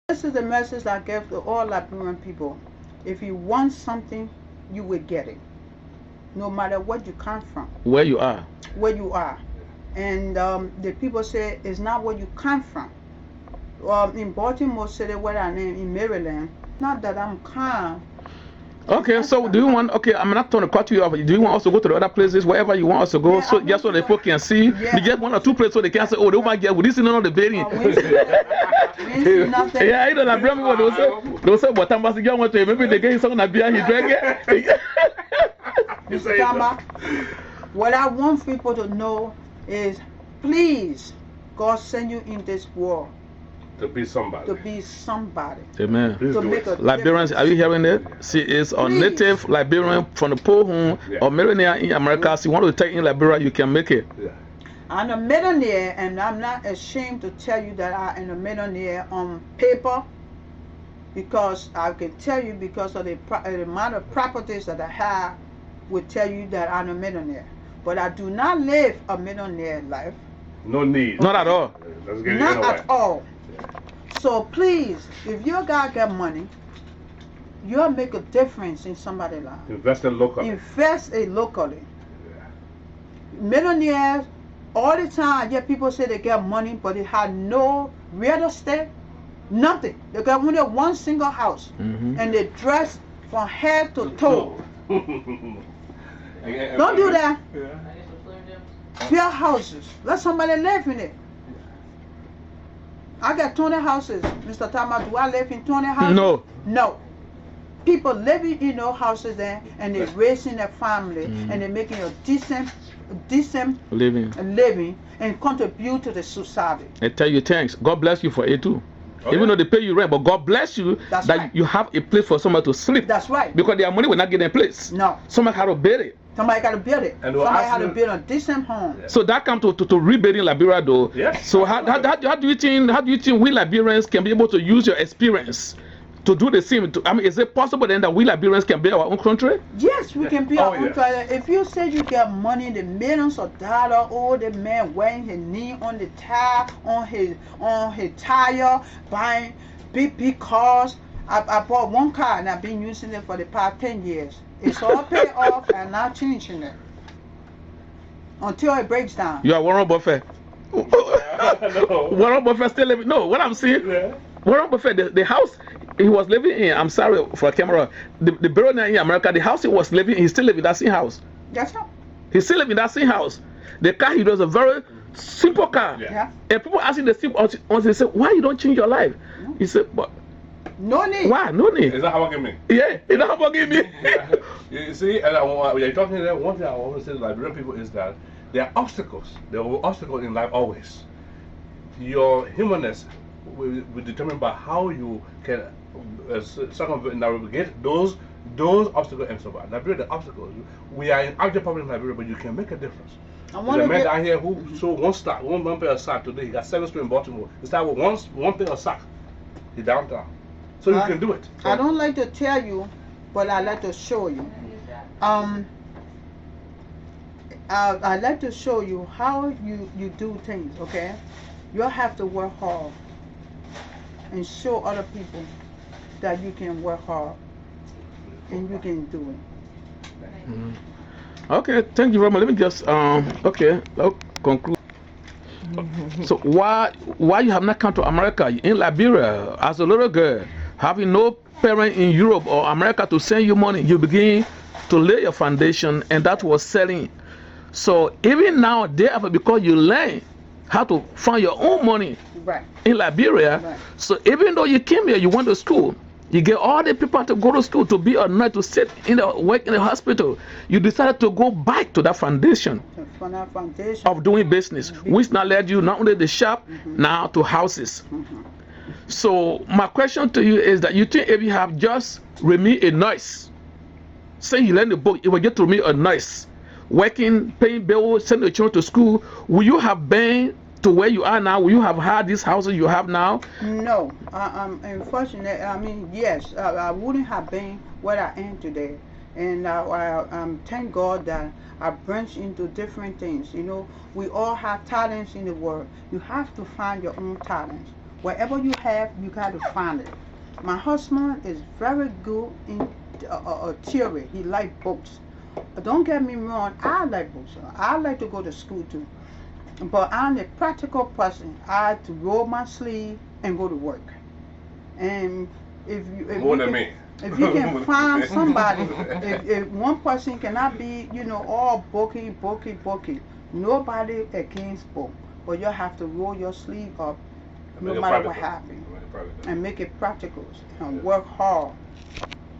This is the message I give to all Liberian people. If you want something, you will get it, no matter what you come from, Where you are. where you are. And the people say it's not where you come from. In Baltimore City, where I am in Maryland, not that I'm calm. Okay, so do you want? Okay, I'm not trying to cut you off. Do you want us to go to the other places, wherever you want us to go, Yeah, so just so the people can see? Yeah. Just one or two places so they can say, "Oh, they might get. Well, this is not the building." We ain't see nothing. Yeah, I don't know. People they say, "But I'm about to get one to maybe they get something that beer he drank it." Mr. Tama, what I want people to know is, please, God send you in this world To be somebody. to be somebody. Amen. Please To do make it. a Liberians, are you hearing it? She is a Please. native Liberian from the poor home Yeah. or Minnionaire in America. She want to take in Liberia, you can make it. Yeah. I'm a millionaire, and I'm not ashamed to tell you that I am a millionaire on paper, because I can tell you, because of the amount of properties that I have, would tell you that I'm a millionaire. But I do not live a millionaire life, No need. Not at all. Let's get it not anyway. at all. So please, if your guy got money, you'll make a difference in somebody's life. Invest in local. Invest it locally. Millionaires, all the time, I hear people say they get money, but they have no real estate, nothing. They got only one single house, Mhm. and they dress from head to toe. Don't Don't do that. Yeah. Build houses. Let somebody live in it. I got 20 houses, Mr. Tama. Do I live in 20 houses? No. No. People living in those houses there, and they're raising their family, and they're making a decent Living. living, and contribute to the society. I tell you thanks. God bless you for it too. Oh, Even yeah. though they pay you rent, but God bless you That's that right. you have a place for someone to sleep. That's right. Because their money will not get in place. No. Someone had to build it. Somebody got to build it. And they'll Somebody ask had to you- build a decent home. So that comes to rebuilding Liberia though. Yes. So how do you think we Liberians can be able to use your experience to do the same? I mean, is it possible then that we Liberians can build our own country? Yes, we can build Oh, our own yes. toilet. If you say you get money, the millions of dollars, all the man wearing his knee on the tire, on his tire, buying big cars. I bought one car and I've been using it for the past 10 years. It's all paid off and not changing it until it breaks down. You are Warren Buffett. No. Warren Buffett still living. No, what I'm saying, Yeah. Warren Buffett, the house he was living in, I'm sorry for a camera, the billionaire in America, the house he was living in, he still living in that same house. That's all. He still living in that same house. The car he was a very simple car. Yeah. Yeah. And people asking the simple, they say, why you don't change your life? He said, but No need. why? No need. Is that how I get me? Yeah, you don't forgive me. You see, and when you're talking there, one thing I always say to Liberian people is that there are obstacles. There are obstacles in life always. Your humanness will be determined by how you can navigate those obstacles and survive. Liberia, the obstacles. We are in abject poverty in Liberia, but you can make a difference. I There's want a to man get. down here who sold one pair of socks today. He got 7 stores in Baltimore. He started with one pair of socks. He downtown. So you can do it. So, I don't like to tell you, but I like to show you. I like to show you how you do things, okay? You have to work hard and show other people that you can work hard and you can do it. Okay, thank you very much. Let me just okay, I'll conclude. So why you have not come to America in Liberia as a little girl, having no parent in Europe or America to send you money, you begin to lay your foundation, and that was selling. So even now, therefore, because you learn how to find your own money Right. in Liberia, Right. so even though you came here, you went to school, you get all the people to go to school to be a nurse, to sit in the work in the hospital, you decided to go back to that foundation For that foundation. of doing business, which now led you not only the shop, now to houses. So my question to you is that you think if you have just remained a nurse, say you learn the book, you will get to remain a nurse, working, paying bills, sending the children to school, will you have been to where you are now? Will you have had these houses you have now? No, I'm unfortunate. I mean, yes, I wouldn't have been where I am today. And I thank God that I branched into different things. You know, we all have talents in the world. You have to find your own talents. Whatever you have, you got to find it. My husband is very good in theory. He likes books. Don't get me wrong, I like books. I like to go to school too. But I'm a practical person. I like to roll my sleeve and go to work. And if if you can find somebody, if one person cannot be, all booky, nobody against book. But you have to roll your sleeve up no matter what happens. And make it practical and work hard.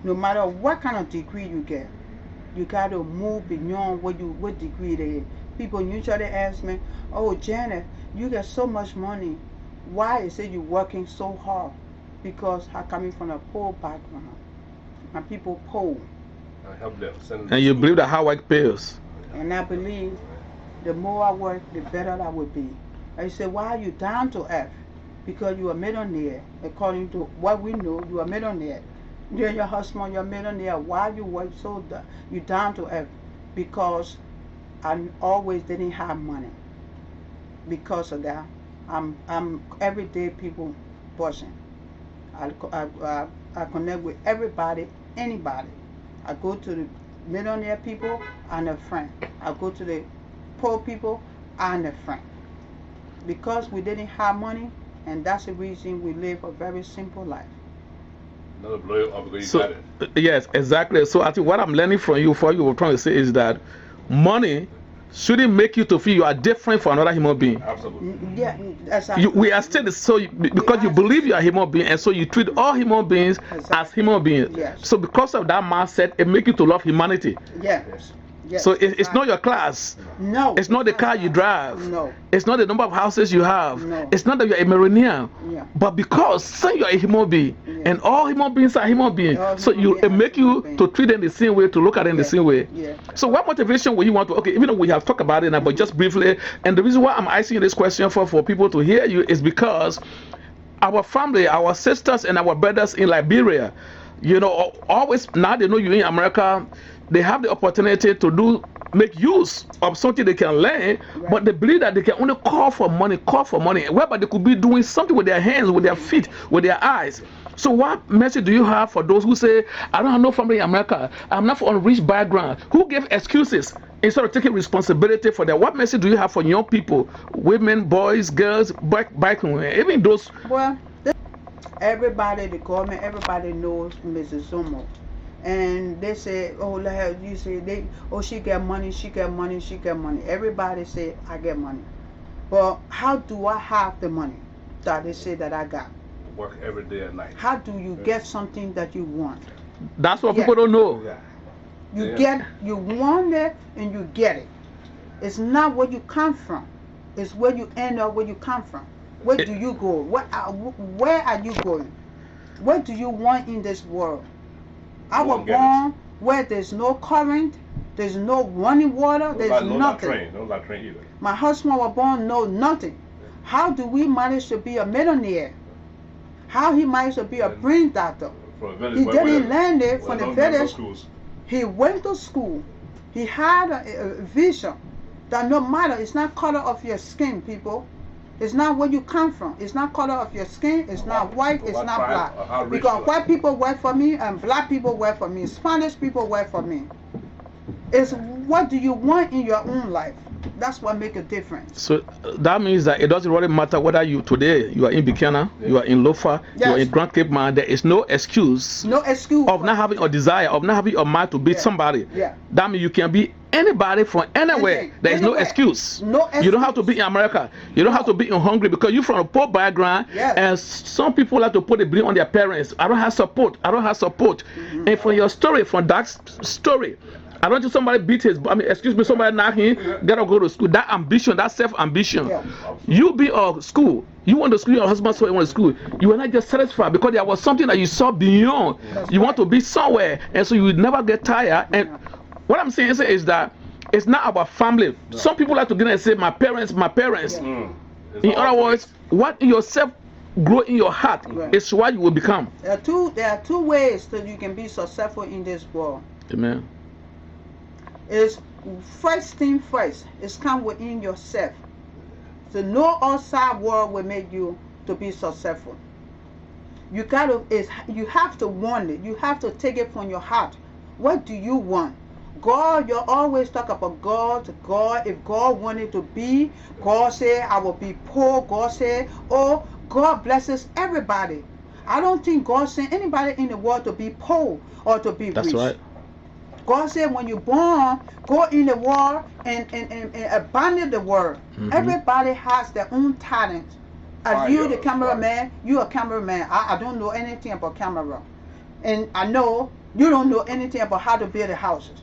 No matter what kind of degree you get, you got to move beyond what degree it is. People usually ask me, "Oh, Janet, you get so much money. Why is it you working so hard?" Because I'm coming from a poor background. My people poor. And you believe that hard work pays. And I believe the more I work, the better I will be. I say, why are you down to earth? Because you are a millionaire. According to what we know, you are a millionaire. You and your husband, you're a millionaire. Why you work so you down to earth? Because I always didn't have money. Because of that, I'm everyday people person. I connect with everybody, anybody. I go to the millionaire people and a friend. I go to the poor people and a friend. Because we didn't have money, and that's the reason we live a very simple life. Another blow up because you So, got it. yes, exactly. So I think what I'm learning from you, what you were trying to say is that money shouldn't make you to feel you are different from another human being. Absolutely. Yeah, that's We are still because you believe you are a human being, and so you treat all human beings as human beings. Yes. So because of that mindset, it makes you to love humanity. Yes. Yes. So it's not your class. No. It's not the car you drive. No. It's not the number of houses you have. No. It's not that you're a millionaire. Yeah. But because you're a human being, Yeah. and all human beings are human beings, All so human it beings are make you human beings. to treat them the same way, to look at them the same way. Yeah. So what motivation will you want to, okay, even though we have talked about it now, but just briefly, and the reason why I'm asking you this question for people to hear you is because our family, our sisters and our brothers in Liberia, always, now they know you in America, they have the opportunity to make use of something they can learn, Right. but they believe that they can only call for money, whereby they could be doing something with their hands, with their feet, with their eyes. So what message do you have for those who say, I don't have no family in America, I'm not from a rich background, who give excuses instead of taking responsibility for that? What message do you have for young people, women, boys, girls, back home, even those? Well, everybody, the government, everybody knows Mrs.Zumo. And they say, she get money, she get money, she get money. Everybody say, I get money. But how do I have the money that they say that I got? Work every day and night. How do you get something that you want? That's what people don't know. Yeah. You want it and you get it. It's not where you come from. It's where you end up, where you come from. Where do you go? Where are you going? What do you want in this world? I was born where there's no current, there's no running water, there's nothing. No train either. My husband was born nothing. How do we manage to be a millionaire? How he managed to be a brain doctor? He didn't learn it from the village. He went to school. He had a vision that no matter, it's not color of your skin, people. It's not where you come from. It's not color of your skin. It's not white. It's not black. Because white people work for me and black people work for me. Spanish people work for me. It's what do you want in your own life? That's what makes a difference. So that means that it doesn't really matter whether you are in Buchanan, you are in Lofa, you are in Grand Cape Man. There is no excuse. No excuse of not having a desire, of not having a mind to beat somebody. Yeah. That means you can be anybody from anywhere. There is no excuse. No excuse. You don't have to be in America. You don't have to be in Hungary because you're from a poor background. Yes. And some people like to put the blame on their parents. I don't have support. And from your story, from that story, I don't think somebody beat somebody knock him, gotta go to school. That ambition, that self-ambition. Yeah. You be a school. You want to school, your husband saw you want to school. You were not just satisfied because there was something that you saw beyond. You want to be somewhere, and so you would never get tired. And what I'm saying is that it's not about family. No. Some people like to get and say, my parents. Yeah. In other words, what in yourself grow in your heart is what you will become. There are two ways that you can be successful in this world. Amen. Is first thing first. It's come within yourself. So no outside world will make you to be successful. You have to want it. You have to take it from your heart. What do you want? God, you always talk about God. If God wanted to be, God said, I will be poor. God said, oh, God blesses everybody. I don't think God sent anybody in the world to be poor or to be rich. That's right. God said when you're born, go in the world and abandon the world. Everybody has their own talent. As you, the cameraman, you a cameraman. I don't know anything about camera. And I know you don't know anything about how to build the houses.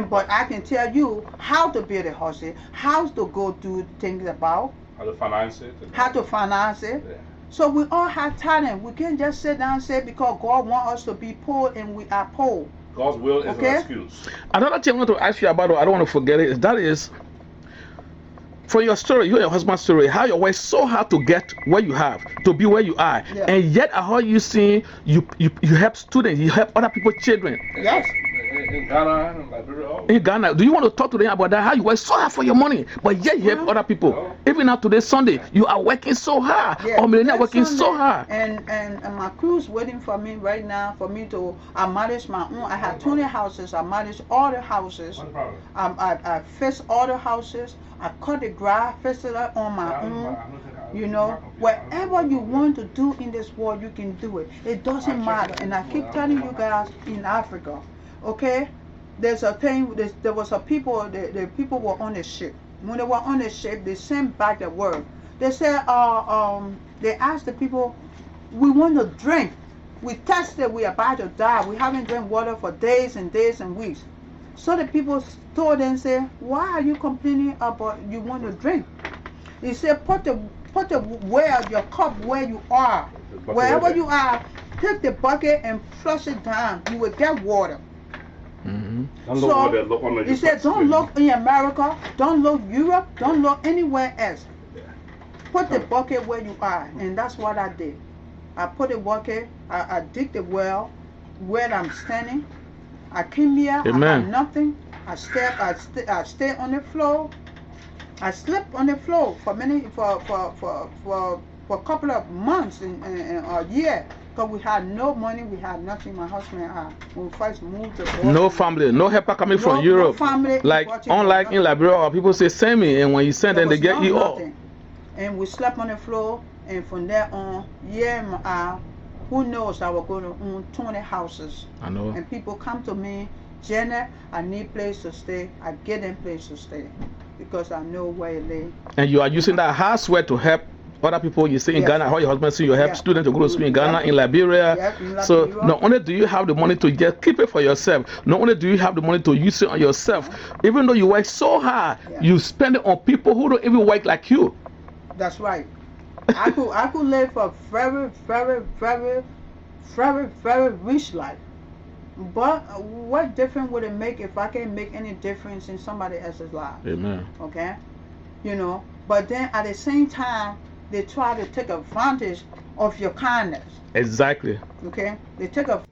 But I can tell you how to build the houses, how to go do things about. How to finance it. How to finance it. Yeah. So we all have talent. We can't just sit down and say because God wants us to be poor and we are poor. God's will is an excuse. Another thing I want to ask you about, I don't want to forget it, that is, from your story, you and your husband's story, how your wife so hard to get where you have, to be where you are. Yeah. And yet, I heard you saying you help students, you help other people's children. Yes. In Ghana and Liberia. In Ghana, do you want to talk to them about that? How you work so hard for your money, but yet you help other people. Even now today, Sunday, you are working so hard. Yeah. Or Minnionaire working so hard. And my crew's waiting for me right now for me to. I manage my own. I have 20 houses. I manage all the houses. I fix all the houses. I cut the grass, fix it up on my own. You know, whatever you want to do in this world, you can do it. It doesn't matter. And I keep telling you guys in Africa. Okay, there's a thing. There was a people. The people were on the ship. When they were on the ship, they sent back the word. They said, they asked the people, "We want to drink. We tested. We are about to die. We haven't drank water for days and days and weeks." So the people told them, "Say, why are you complaining about you want to drink?" He said, "Put the well, your cup where you are, wherever you are. Take the bucket and flush it down. You will get water." So he said, don't look in America, don't look Europe, don't look anywhere else. Put the bucket where you are. And that's what I did. I put the bucket, I dig the well where I'm standing. I came here, I had nothing. I stay on the floor. I slept on the floor for a couple of months and a year. Because we had no money, we had nothing. My husband and I, when we first moved to Boston. No family, no helper coming from Europe. No family. Like, unlike in Liberia, people say, send me, and when you send them, they get you off. And we slept on the floor, and from there on, who knows, I was going to own 20 houses. I know. And people come to me, Janet, I need place to stay. I get them place to stay because I know where you live. And you are using that houseware to help other people. You say in Ghana, how your husband say you help students to go to school in Ghana, in Liberia. So not only do you have the money to just keep it for yourself, not only do you have the money to use it on yourself, even though you work so hard, you spend it on people who don't even work like you. That's right. I could live a very, very, very, very, very rich life. But what difference would it make if I can't make any difference in somebody else's life? Amen. Okay? You know, but then at the same time, they try to take advantage of your kindness. Exactly. Okay? They take a...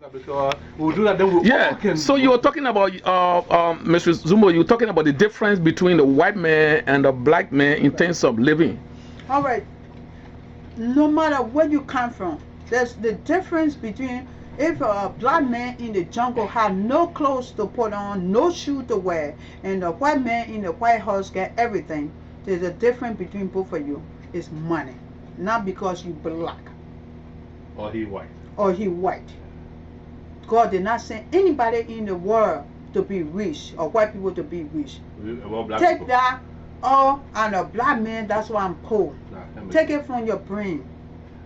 We'll do that, then we'll so you were talking about, Mrs.Zumo, you were talking about the difference between the white man and the black man in terms of living. All right. No matter where you come from, there's the difference between if a black man in the jungle had no clothes to put on, no shoe to wear, and the white man in the White House get everything, there's a difference between both of you. It's money. Not because you black. Or he white. Or he white. God did not send anybody in the world to be rich or white people to be rich. Take people. That, oh, I'm a black man, that's why I'm poor. Take it from your brain.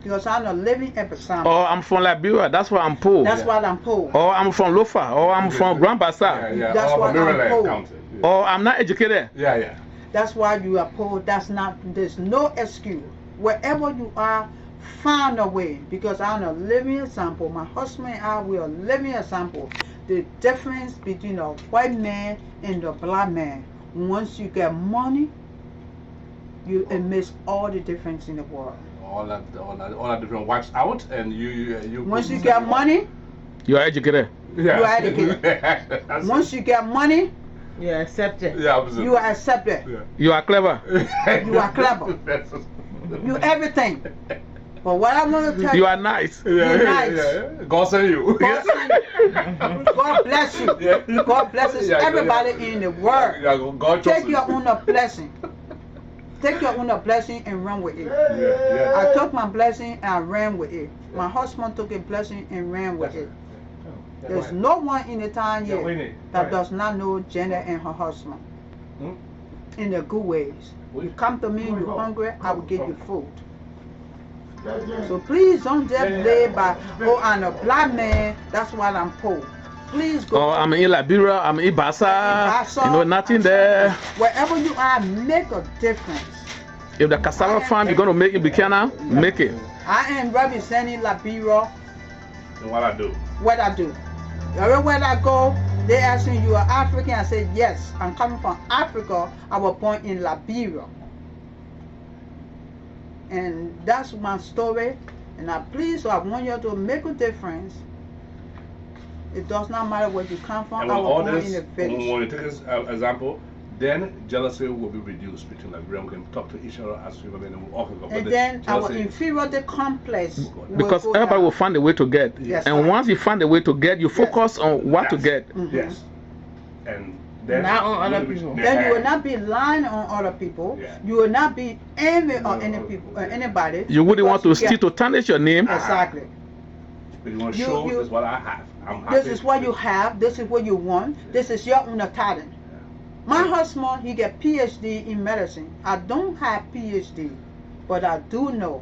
Because I'm a living example. Or I'm from Liberia, that's why I'm poor. That's why I'm poor. Or I'm from Lofa, or I'm from Grand Bassar. That's why I'm poor. Or I'm not educated. That's why you are poor. There's no excuse. Wherever you are, find a way. Because I'm a living example. My husband and I, we are a living example. The difference between a white man and the black man. Once you get money, it makes all the difference in the world. All that different wipes out, and you. Once you get money, you are educated. You are educated. Once you get money, you are accepted. You are accepted. You are clever. You are clever. You everything. But what I want to tell You are nice. you're nice. God send you. God send you. God bless you. Yeah. God blesses everybody in the world. Yeah, God Take your own blessing. Take your own blessing and run with it. Yeah. I took my blessing and I ran with it. My husband took a blessing and ran with it. There's no one in the town here that does not know Jenna and her husband in the good ways. You come to me, you're hungry, I will give you food. So please don't just play by, oh, I'm a black man, that's why I'm poor. Please go. Oh, I'm in Liberia, I'm in Ibasa, you know, nothing there. Wherever you are, make a difference. If the cassava farm you're going to make in Buchanan, make it. I am representing Liberia. And what I do? What I do. Everywhere I go, they ask me, you are African? I say, yes, I'm coming from Africa. I was born in Liberia. And that's my story. And I want you to make a difference. It does not matter where you come from. And I when was all born this, in the village. when you take this example, then jealousy will be reduced between Liberia. We can talk to each other as human beings and we'll all can go. And then our inferiority complex Because will go everybody down. will find a way to get. Yes, and once you find a way to get, you focus on what to get. Yes. And then Not on other people. Then you will not be lying on other people. Yeah. You will not be envy on any people, anybody. You wouldn't want to because- steal to tarnish your name. Exactly. But you want to show this is what I have. I'm happy. This is what you have. This is what you want. This is your own talent. My husband, he get PhD in medicine. I don't have PhD, but I do know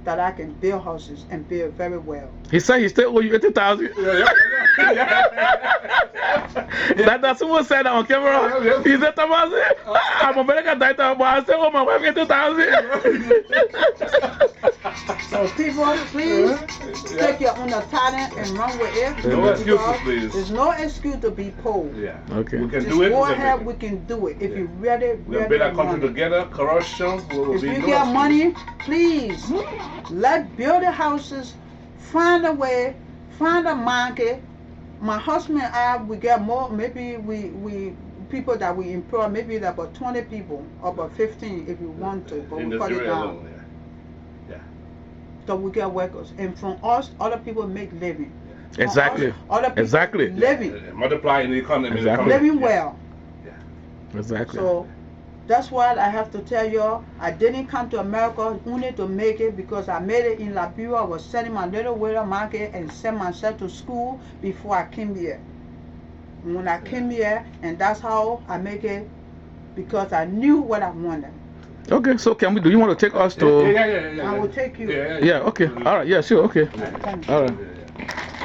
that I can build houses and build very well. He said he still owe you 80,000. That's what said on camera. He said, I'm a American doctor, but I still owe my wife 80,000. So people, please take your own talent and run with it. No excuses, please. There's no excuse to be poor. Yeah. Okay. We can Just do it. go we can ahead, make we it. can do it. If Yeah. you really, We'll really build our country want it. together. Corruption will If be you no get excuse. money, please let's build the houses, find a way, find a market. My husband and I, we get more, maybe we people that we employ, maybe about 20 people, or about 15 if you want to, but In we this cut it area down. alone, yeah. So we get workers. And from us, other people make living. From Exactly. us, other people Exactly. living. Multiply in the economy. Exactly. Living well. Exactly. So that's what I have to tell y'all. I didn't come to America only to make it because I made it in Liberia. I was selling my little water market and sent myself to school before I came here. When I came here, and that's how I make it, because I knew what I wanted. Okay, so do you want to take us to? Yeah. I will take you. Yeah, okay. All right, yeah, sure, okay. Thank you. All right. Yeah.